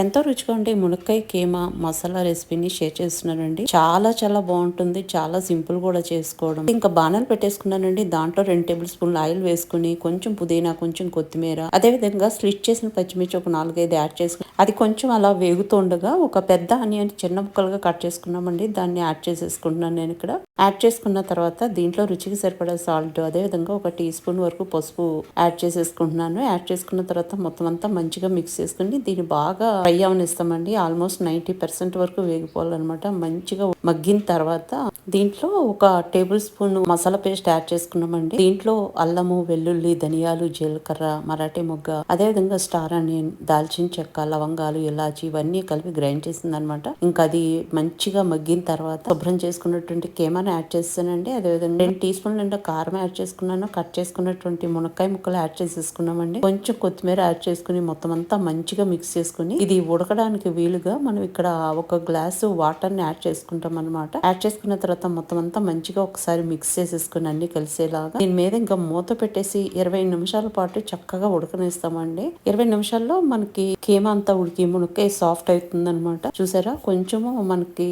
ఎంతో రుచిగా ఉండే మునక్కాయ కీమా మసాలా రెసిపీని షేర్ చేస్తున్నానండి. చాలా చాలా బాగుంటుంది. చాలా సింపుల్ కూడా చేసుకోవడం. ఇంకా బాణాలు పెట్టేసుకున్నానండి. దాంట్లో 2 టేబుల్ స్పూన్లు ఆయిల్ వేసుకుని కొంచెం పుదీనా, కొంచెం కొత్తిమీర, అదే విధంగా స్లిట్ చేసిన పచ్చిమిర్చి ఒక 4-5 యాడ్ చేసుకుని అది కొంచెం అలా వేగుతుండగా ఒక పెద్ద ఆనియన్ చిన్న ముక్కలుగా కట్ చేసుకున్నామండి. దాన్ని యాడ్ చేసేసుకుంటున్నాను నేను ఇక్కడ. యాడ్ చేసుకున్న తర్వాత దీంట్లో రుచికి సరిపడా సాల్ట్, అదే విధంగా ఒక టీ స్పూన్ వరకు పసుపు యాడ్ చేసేసుకుంటున్నాను. యాడ్ చేసుకున్న తర్వాత మొత్తం అంతా మంచిగా మిక్స్ చేసుకుని దీన్ని బాగా ఫ్రై అవనిస్తామండి. ఆల్మోస్ట్ 90% వరకు వేగిపోవాలన్నమాట. మంచిగా మగ్గిన తర్వాత దీంట్లో ఒక tablespoon masala paste add చేసుకున్నామండి. దీంట్లో అల్లము, వెల్లుల్లి, ధనియాలు, జీలకర్ర, మరాఠీ మొగ్గ, అదే విధంగా స్టార్ ఆనియన్, దాల్చిన చెక్క, లవంగాలు, ఇలాచి ఇవన్నీ కలిపి గ్రైండ్ చేసింది అనమాట. ఇంకా అది మంచిగా మగ్గిన తర్వాత శుభ్రం చేసుకున్నటువంటి కేమాను యాడ్ చేస్తానండి. అదే విధంగా 2 టీ స్పూన్ల నిండా కారం యాడ్ చేసుకున్నాను. కట్ చేసుకున్నటువంటి మునక్కాయ ముక్కలు యాడ్ చేసేసుకున్నామండి. కొంచెం కొత్తిమీర యాడ్ చేసుకుని మొత్తం అంతా మంచిగా మిక్స్ చేసుకుని ఇది ఉడకడానికి వీలుగా మనం ఇక్కడ ఒక గ్లాసు వాటర్ ని యాడ్ చేసుకుంటాం అనమాట. యాడ్ చేసుకున్న తర్వాత మొత్తం అంతా మంచిగా ఒకసారి మిక్స్ చేసేసుకుని అన్ని కలిసేలాగా దీని మీద ఇంకా మూత పెట్టేసి 20 నిమిషాల పాటు చక్కగా ఉడకనిస్తామండి. 20 నిమిషాల్లో మనకి కీమా అంతా ఉడికి మునక్కాయ సాఫ్ట్ అవుతుంది అనమాట. చూసారా, కొంచెము మనకి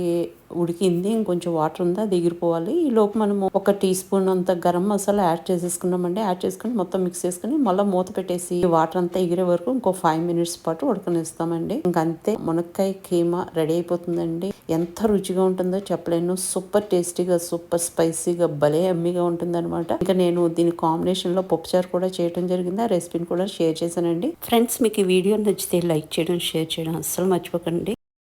ఉడికింది, ఇంకొంచెం వాటర్ ఉందా అది ఎగిరిపోవాలి. ఈ లోపు మనము ఒక టీ స్పూన్ అంత గరం మసాలా యాడ్ చేసేసుకున్నామండి. యాడ్ చేసుకుని మొత్తం మిక్స్ చేసుకుని మళ్ళీ మూత పెట్టేసి వాటర్ అంతా ఎగిరే వరకు ఇంకో 5 మినిట్స్ పాటు ఉడకనిస్తామండి. ఇంకంతే మునక్కాయ కీమా రెడీ అయిపోతుందండి. ఎంత రుచిగా ఉంటుందో చెప్పలేను. సూపర్ టేస్టీగా, సూపర్ స్పైసీగా, భలే అమ్మిగా ఉంటుంది అనమాట. ఇంకా నేను దీని కాంబినేషన్ లో పప్పుచారు కూడా చేయడం జరిగింది. ఆ రెసిపీని కూడా షేర్ చేశానండి. ఫ్రెండ్స్, మీకు ఈ వీడియో నచ్చితే లైక్ చేయడం, షేర్ చేయడం అస్సలు మర్చిపోకండి.